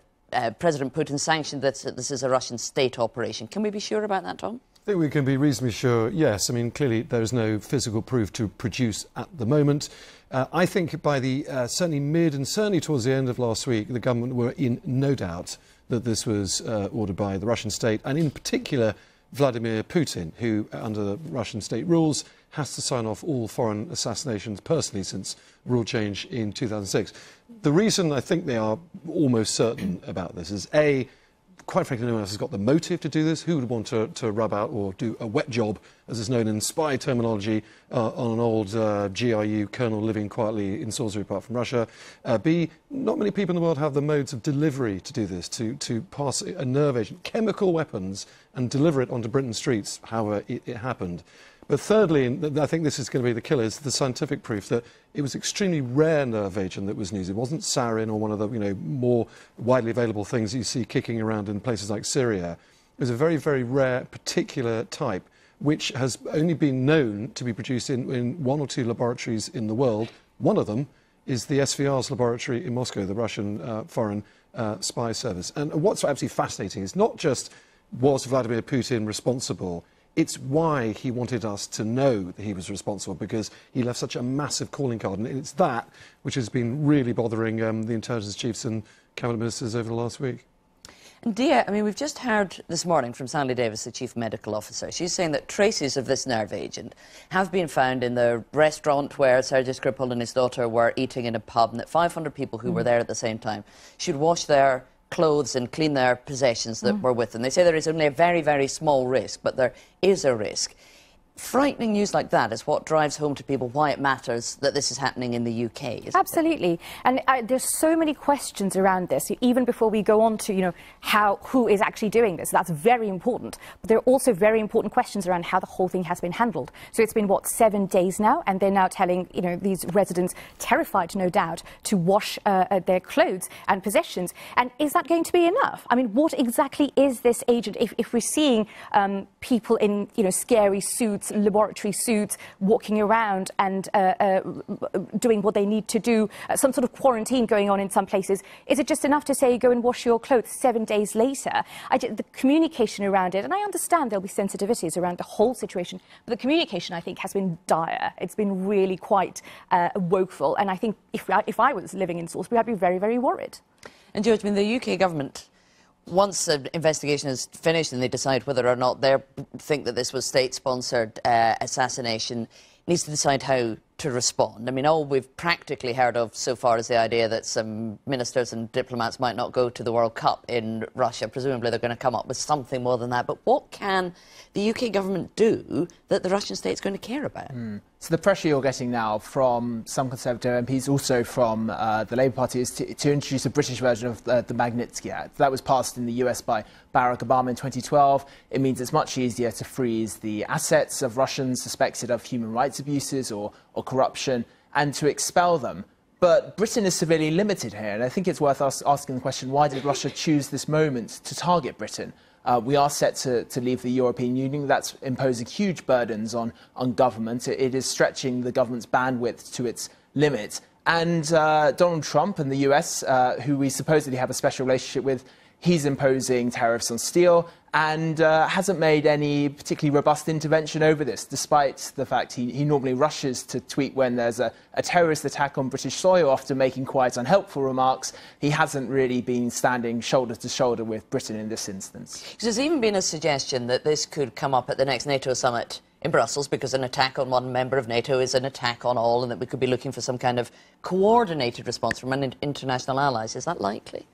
President Putin sanctioned that this is a Russian state operation. Can we be sure about that, Tom? I think we can be reasonably sure, yes. I mean, clearly there's no physical proof to produce at the moment. I think by the certainly mid and certainly towards the end of last week, the government were in no doubt that this was ordered by the Russian state, and in particular Vladimir Putin, who, under the Russian state rules, has to sign off all foreign assassinations personally since rule change in 2006. The reason I think they are almost certain about this is, A, quite frankly, no one else has got the motive to do this. Who would want to rub out or do a wet job, as is known in spy terminology, on an old GRU colonel living quietly in Salisbury apart from Russia? B, not many people in the world have the modes of delivery to do this, to pass a nerve agent, chemical weapons, and deliver it onto Britain's streets, however it happened. But thirdly, and I think this is going to be the killer, is the scientific proof that it was extremely rare nerve agent that was used. It wasn't sarin or one of the more widely available things you see kicking around in places like Syria. It was a very, very rare particular type which has only been known to be produced in 1 or 2 laboratories in the world. One of them is the SVR's laboratory in Moscow, the Russian Foreign Spy Service. And what's absolutely fascinating is not just was Vladimir Putin responsible, it's why he wanted us to know that he was responsible, because he left such a massive calling card. And it's that which has been really bothering the intelligence chiefs and cabinet ministers over the last week. And Dia, I mean, we've just heard this morning from Sally Davis, the Chief Medical Officer. She's saying that traces of this nerve agent have been found in the restaurant where Sergei Skripal and his daughter were eating in a pub, and that 500 people who were there at the same time should wash their clothes and clean their possessions that were with them. They say there is only a very, very small risk, but there is a risk. Frightening news like that is what drives home to people why it matters that this is happening in the UK, isn't Absolutely. it? And there's so many questions around this, even before we go on to, who is actually doing this. That's very important. But there are also very important questions around how the whole thing has been handled. So it's been, 7 days now, and they're now telling, these residents, terrified, no doubt, to wash their clothes and possessions. And is that going to be enough? I mean, what exactly is this agent? If we're seeing people in, scary suits, laboratory suits, walking around and doing what they need to do, some sort of quarantine going on in some places. Is it just enough to say go and wash your clothes 7 days later? The communication around it, and I understand there'll be sensitivities around the whole situation, but the communication, I think, has been dire. It's been really quite woeful, and I think if I was living in Salisbury, I'd be very, very worried. And George, I mean, the UK government, once the investigation is finished and they decide whether or not they think that this was state-sponsored assassination, needs to decide how to respond. I mean, all we've practically heard of so far is the idea that some ministers and diplomats might not go to the World Cup in Russia. Presumably they're going to come up with something more than that. But what can the UK government do that the Russian state's going to care about? So the pressure you're getting now from some Conservative MPs, also from the Labour Party, is to introduce a British version of the Magnitsky Act. That was passed in the US by Barack Obama in 2012. It means it's much easier to freeze the assets of Russians suspected of human rights abuses or corruption and to expel them. But Britain is severely limited here, and I think it's worth us asking the question, why did Russia choose this moment to target Britain? We are set to leave the European Union. That's imposing huge burdens on government. It is stretching the government's bandwidth to its limit. And Donald Trump and the US, who we supposedly have a special relationship with, he's imposing tariffs on steel and hasn't made any particularly robust intervention over this, despite the fact he normally rushes to tweet when there's a terrorist attack on British soil after making quite unhelpful remarks. He hasn't really been standing shoulder to shoulder with Britain in this instance. There's even been a suggestion that this could come up at the next NATO summit in Brussels, because an attack on one member of NATO is an attack on all, and that we could be looking for some kind of coordinated response from international allies. Is that likely?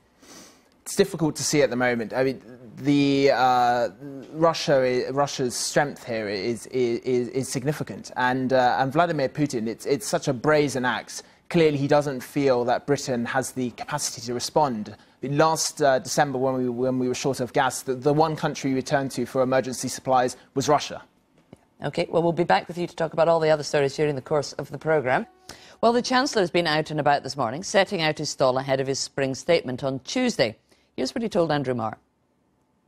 It's difficult to see at the moment. I mean, Russia's strength here is significant, and Vladimir Putin, it's such a brazen act. Clearly, he doesn't feel that Britain has the capacity to respond. Last December, when we were short of gas, the one country we turned to for emergency supplies was Russia. OK, well, we'll be back with you to talk about all the other stories during the course of the programme. Well, the Chancellor has been out and about this morning, setting out his stall ahead of his spring statement on Tuesday. Here's what he told Andrew Marr.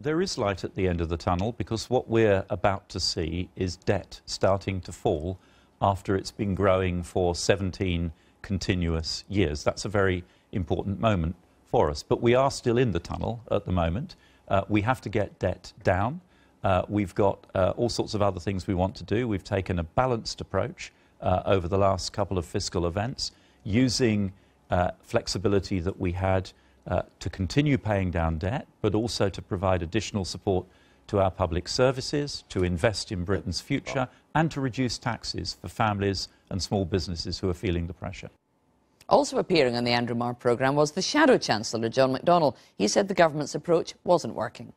There is light at the end of the tunnel, because what we're about to see is debt starting to fall after it's been growing for 17 continuous years. That's a very important moment for us. But we are still in the tunnel at the moment. We have to get debt down. We've got all sorts of other things we want to do. We've taken a balanced approach over the last couple of fiscal events, using flexibility that we had to continue paying down debt, but also to provide additional support to our public services, to invest in Britain's future, and to reduce taxes for families and small businesses who are feeling the pressure. Also appearing on the Andrew Marr programme was the Shadow Chancellor, John McDonnell. He said the government's approach wasn't working.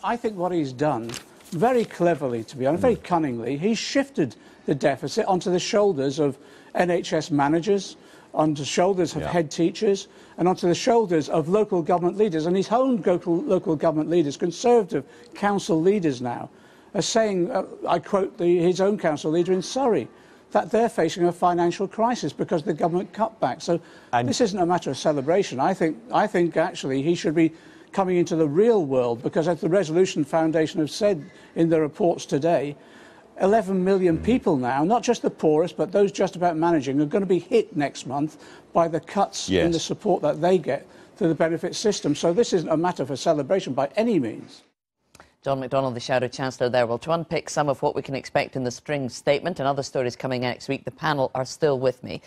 I think what he's done, very cleverly, to be honest, very cunningly, he's shifted the deficit onto the shoulders of NHS managers, onto the shoulders of head teachers, and onto the shoulders of local government leaders. And his own local government leaders, Conservative council leaders now, are saying, I quote his own council leader in Surrey, that they're facing a financial crisis because of the government cutback. So this isn't a matter of celebration. I think actually he should be coming into the real world, because as the Resolution Foundation have said in their reports today, 11 million people now, not just the poorest, but those just about managing, are going to be hit next month by the cuts in the support that they get through the benefit system. So this isn't a matter for celebration by any means. John McDonnell, the Shadow Chancellor there. Well, to unpick some of what we can expect in the spring statement and other stories coming next week, the panel are still with me.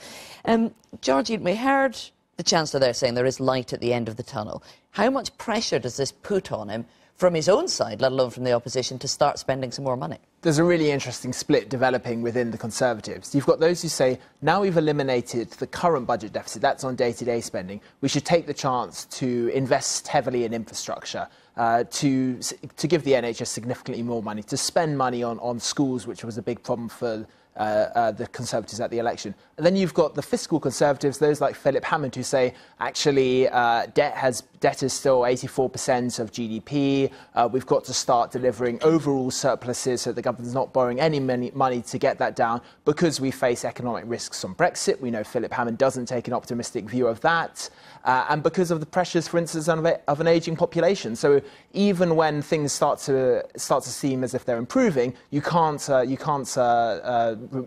Georgie, we heard the Chancellor there saying there is light at the end of the tunnel. How much pressure does this put on him from his own side, let alone from the opposition, to start spending some more money? There's a really interesting split developing within the Conservatives. You've got those who say, now we've eliminated the current budget deficit, that's on day-to-day spending, we should take the chance to invest heavily in infrastructure, to give the NHS significantly more money, to spend money on schools, which was a big problem for the Conservatives at the election. And then you've got the fiscal Conservatives, those like Philip Hammond, who say, actually, debt is still 84% of GDP. We've got to start delivering overall surpluses so the government's not borrowing any money to get that down, because we face economic risks on Brexit. We know Philip Hammond doesn't take an optimistic view of that. And because of the pressures, for instance, of an ageing population. So even when things start to seem as if they're improving, you can't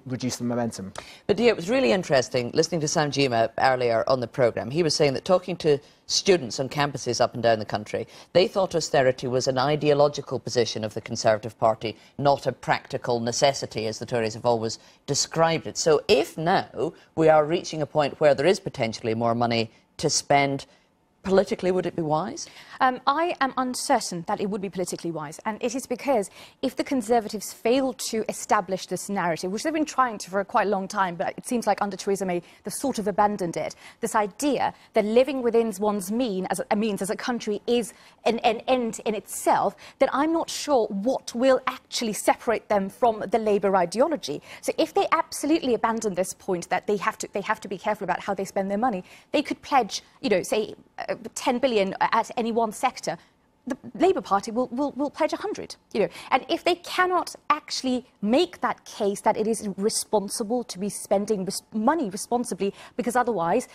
reduce the momentum. But yeah, it was really interesting listening to Sam Jima earlier on the programme. He was saying that talking to students on campuses up and down the country, they thought austerity was an ideological position of the Conservative Party, not a practical necessity, as the Tories have always described it. So if now we are reaching a point where there is potentially more money to spend, politically, would it be wise? I am uncertain that it would be politically wise, and it is because if the Conservatives fail to establish this narrative, which they've been trying to for quite a long time, but it seems like under Theresa May they've sort of abandoned it, this idea that living within one's means as a country is an end in itself, then I'm not sure what will actually separate them from the Labour ideology. So if they absolutely abandon this point that they have to be careful about how they spend their money, they could pledge, say, 10 billion at any one sector. The Labour Party will pledge 100, And if they cannot actually make that case that it is responsible to be spending money responsibly, because otherwise,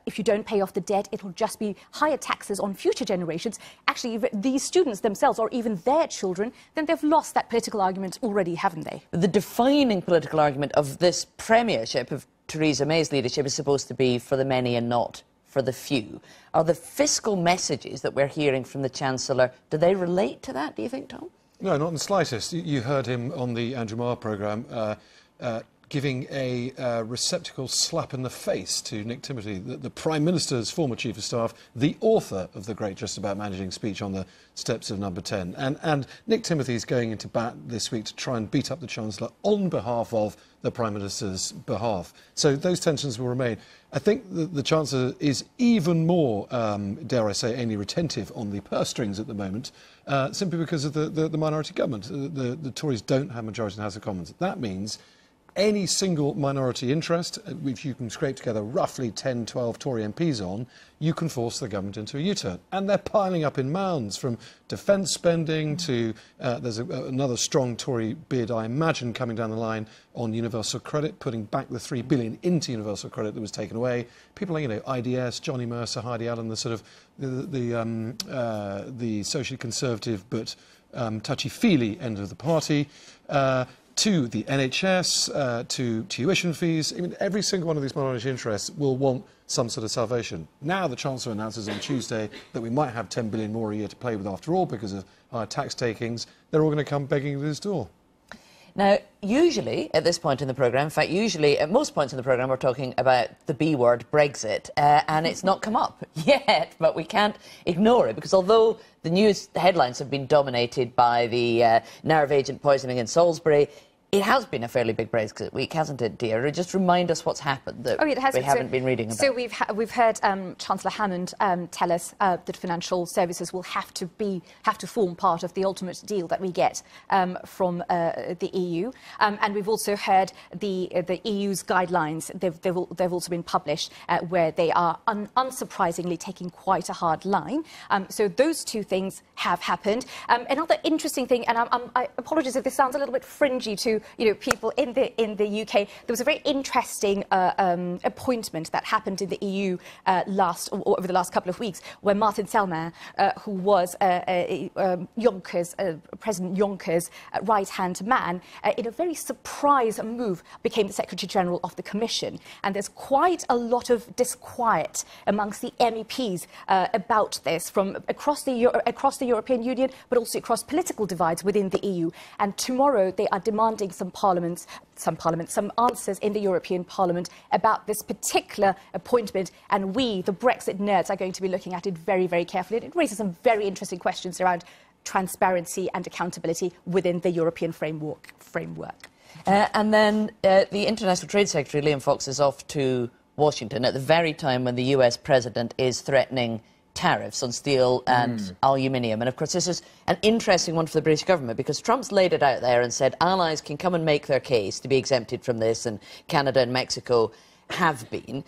if you don't pay off the debt, it'll just be higher taxes on future generations. Actually, if these students themselves or even their children, then they've lost that political argument already, haven't they? The defining political argument of this premiership of Theresa May's leadership is supposed to be for the many and not for the few. Are the fiscal messages that we're hearing from the Chancellor, do they relate to that, do you think, Tom? No, not in the slightest. You heard him on the Andrew Marr programme giving a receptacle slap in the face to Nick Timothy, the Prime Minister's former Chief of Staff, the author of the great Just About Managing speech on the steps of Number 10. And Nick Timothy is going into bat this week to try and beat up the Chancellor on behalf of the Prime Minister's behalf. So those tensions will remain. I think the Chancellor is even more, dare I say, anally retentive on the purse strings at the moment, simply because of the minority government. The Tories don't have majority in the House of Commons. That means any single minority interest, which you can scrape together roughly 10, 12 Tory MPs on, you can force the government into a U-turn. And they're piling up in mounds, from defence spending to there's another strong Tory bid, I imagine, coming down the line on universal credit, putting back the $3 billion into universal credit that was taken away. People like, IDS, Johnny Mercer, Heidi Allen, the sort of the socially conservative but touchy-feely end of the party. To the NHS, to tuition fees. I mean, every single one of these minority interests will want some sort of salvation. Now the Chancellor announces on Tuesday that we might have 10 billion more a year to play with after all because of higher tax takings. They're all going to come begging at his door. Now, usually, at this point in the programme, in fact, usually at most points in the programme, we're talking about the B word, Brexit, and it's not come up yet, but we can't ignore it, because although the news headlines have been dominated by the nerve agent poisoning in Salisbury, It has been a fairly big Brexit week, hasn't it, dear? Just remind us what's happened that we haven't been reading about. So we've heard Chancellor Hammond tell us that financial services will have to form part of the ultimate deal that we get from the EU, and we've also heard the EU's guidelines. They've also been published where they are unsurprisingly taking quite a hard line. So those two things have happened. Another interesting thing, and I apologise if this sounds a little bit fringy to people in the UK. There was a very interesting appointment that happened in the EU over the last couple of weeks, where Martin Selmayr, who was President Juncker's right-hand man, in a very surprise move, became the Secretary General of the Commission. And there's quite a lot of disquiet amongst the MEPs about this, from across the European Union, but also across political divides within the EU. And tomorrow they are demanding some answers in the European Parliament about this particular appointment, and we, the Brexit nerds, are going to be looking at it very, very carefully. It raises some very interesting questions around transparency and accountability within the European framework. And then the International Trade Secretary, Liam Fox, is off to Washington at the very time when the US President is threatening tariffs on steel and aluminium. And of course this is an interesting one for the British government, because Trump's laid it out there and said allies can come and make their case to be exempted from this, and Canada and Mexico have been.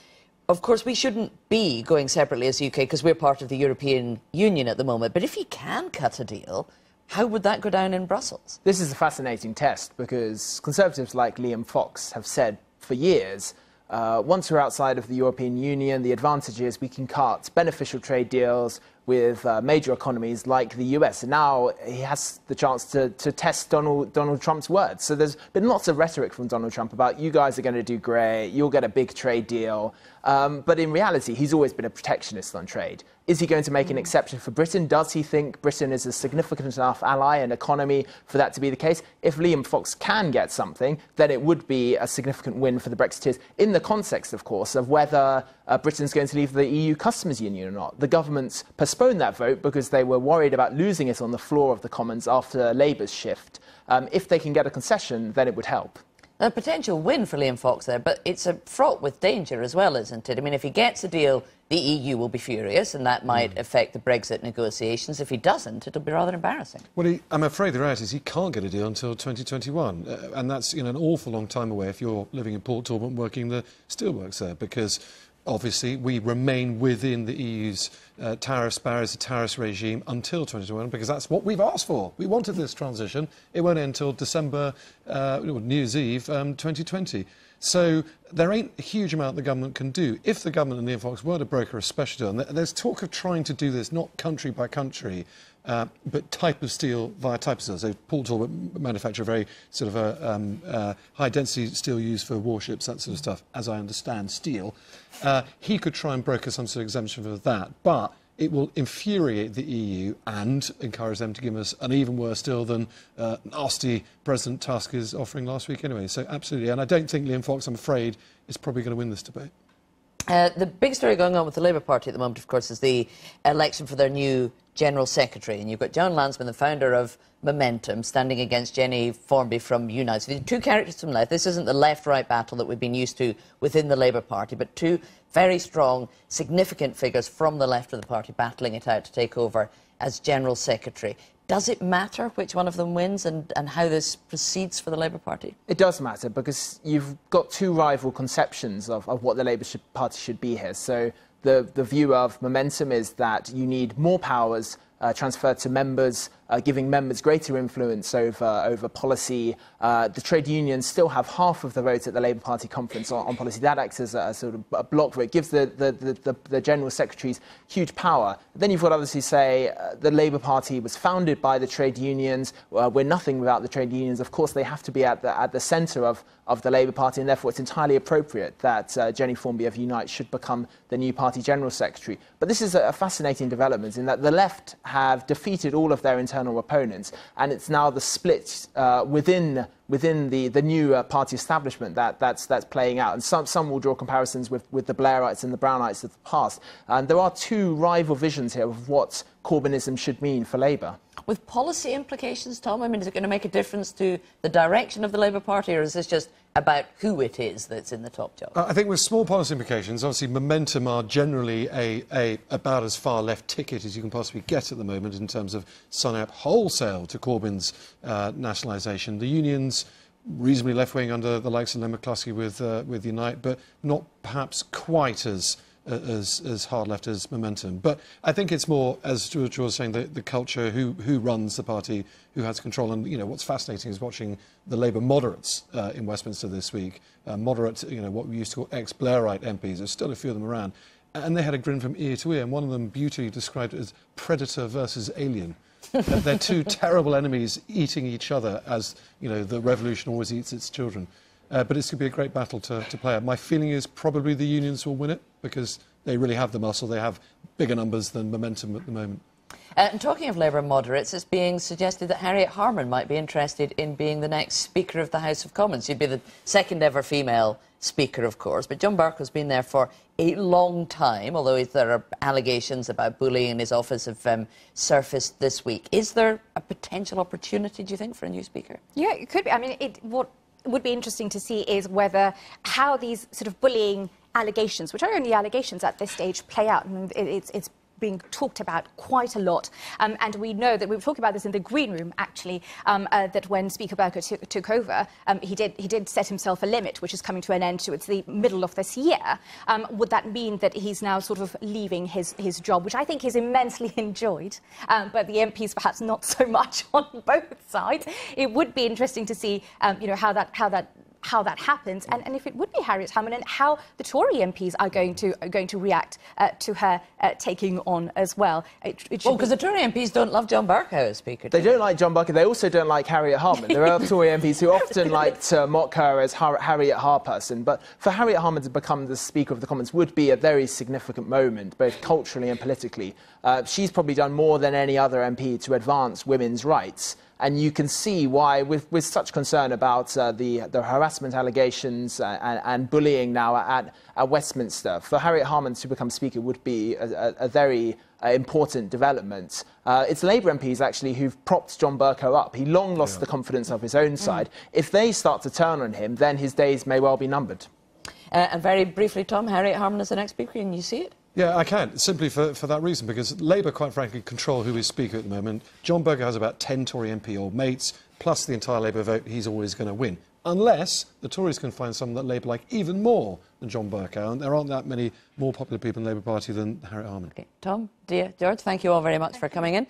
Of course we shouldn't be going separately as the UK because we're part of the European Union at the moment, but if you can cut a deal, how would that go down in Brussels? This is a fascinating test, because Conservatives like Liam Fox have said for years, once we're outside of the European Union, the advantage is we can cut beneficial trade deals with major economies like the US. And now he has the chance to test Donald Trump's words. So there's been lots of rhetoric from Donald Trump about, you guys are going to do great, you'll get a big trade deal. But in reality, he's always been a protectionist on trade. Is he going to make an exception for Britain? Does he think Britain is a significant enough ally and economy for that to be the case? If Liam Fox can get something, then it would be a significant win for the Brexiteers, in the context, of course, of whether Britain's going to leave the EU customs union or not. The government's postponed that vote because they were worried about losing it on the floor of the Commons after Labour's shift. If they can get a concession, then it would help. A potential win for Liam Fox there, but it's fraught with danger as well, isn't it? I mean, if he gets a deal, the EU will be furious, and that might affect the Brexit negotiations. If he doesn't, it'll be rather embarrassing. Well, I'm afraid the reality is he can't get a deal until 2021, and that's an awful long time away if you're living in Port Talbot working the steelworks there, because obviously we remain within the EU's tariffs, barriers, the tariffs regime until 2021, because that's what we've asked for. We wanted this transition. It won't end until December, New Year's Eve 2020. So there ain't a huge amount the government can do. If the government and Liam Fox were to broker a special deal, and there's talk of trying to do this not country by country, but type of steel via type of steel. So Port Talbot manufacture very sort of high-density steel used for warships, that sort of stuff, as I understand steel. He could try and broker some sort of exemption for that, but it will infuriate the EU and encourage them to give us an even worse deal than nasty President Tusk is offering last week anyway. So absolutely, and I don't think Liam Fox, I'm afraid, is probably going to win this debate. The big story going on with the Labour Party at the moment, of course, is the election for their new General Secretary. And you've got John Lansman, the founder of Momentum, standing against Jenny Formby from Unite. So two characters from left. This isn't the left-right battle that we've been used to within the Labour Party, but two very strong, significant figures from the left of the party battling it out to take over as General Secretary. Does it matter which one of them wins and how this proceeds for the Labour Party? It does matter, because you've got two rival conceptions of what the Labour Party should be here. So the view of Momentum is that you need more powers transferred to members, giving members greater influence over policy. The trade unions still have half of the vote at the Labour Party conference on policy. That acts as a sort of a block vote. It gives the General Secretaries huge power. Then you've got others who say the Labour Party was founded by the trade unions. We're nothing without the trade unions. Of course, they have to be at the centre of the Labour Party, and therefore it's entirely appropriate that Jenny Formby of Unite should become the new party General Secretary. But this is a fascinating development in that the left have defeated all of their internal opponents, and it's now the split within within the new party establishment that's playing out. And some will draw comparisons with the Blairites and the Brownites of the past. And there are two rival visions here of what Corbynism should mean for Labour. With policy implications, Tom, I mean, is it going to make a difference to the direction of the Labour Party, or is this just about who it is that's in the top job? I think with small policy implications, obviously Momentum are generally about as far left ticket as you can possibly get at the moment in terms of signing up wholesale to Corbyn's nationalisation. The Union's reasonably left-wing under the likes of Len McCluskey with Unite, but not perhaps quite as hard left as Momentum. But I think it's more, as George was saying, the culture, who runs the party, who has control. And, you know, what's fascinating is watching the Labour moderates in Westminster this week. Moderate, you know, what we used to call ex-Blairite MPs. There's still a few of them around. And they had a grin from ear to ear, and one of them beautifully described it as predator versus alien. They're two terrible enemies eating each other, as, you know, the revolution always eats its children. But it's going to be a great battle to play out. My feeling is probably the Unions will win it because they really have the muscle. They have bigger numbers than Momentum at the moment. And talking of Labour moderates, it's being suggested that Harriet Harman might be interested in being the next Speaker of the House of Commons. She'd be the second ever female Speaker, of course, but John Bercow has been there for a long time, although there are allegations about bullying in his office have surfaced this week. Is there a potential opportunity, do you think, for a new Speaker? Yeah, it could be. I mean, what would be interesting to see is how these sort of bullying allegations, which are only allegations at this stage, play out. And it's being talked about quite a lot. And we know that we were talking about this in the Green Room, actually, that when Speaker Bercow took over, he did set himself a limit, which is coming to an end towards the middle of this year. Would that mean that he's now sort of leaving his job, which I think he's immensely enjoyed, but the MPs perhaps not so much on both sides? It would be interesting to see, you know, how that happens, and if it would be Harriet Harman, and how the Tory MPs are going to react to her taking on as well. Well, because the Tory MPs don't love John Bercow as Speaker. They don't like John Bercow. They also don't like Harriet Harman. There are Tory MPs who often like to mock her as Harriet Harperson. But for Harriet Harman to become the Speaker of the Commons would be a very significant moment, both culturally and politically. She's probably done more than any other MP to advance women's rights. And you can see why, with such concern about the harassment allegations and bullying now at Westminster, for Harriet Harman to become Speaker would be a very important development. It's Labour MPs, actually, who've propped John Bercow up. He long lost the confidence of his own side. If they start to turn on him, then his days may well be numbered. And very briefly, Tom, Harriet Harman is the next Speaker, and you see it? Yeah, I can, simply for that reason, because Labour, quite frankly, control who is Speaker at the moment. John Bercow has about 10 Tory MP old mates, plus the entire Labour vote. He's always going to win, unless the Tories can find someone that Labour like even more than John Bercow, and there aren't that many more popular people in the Labour Party than Harriet Harman. Okay. Tom, dear George, thank you all very much for coming in.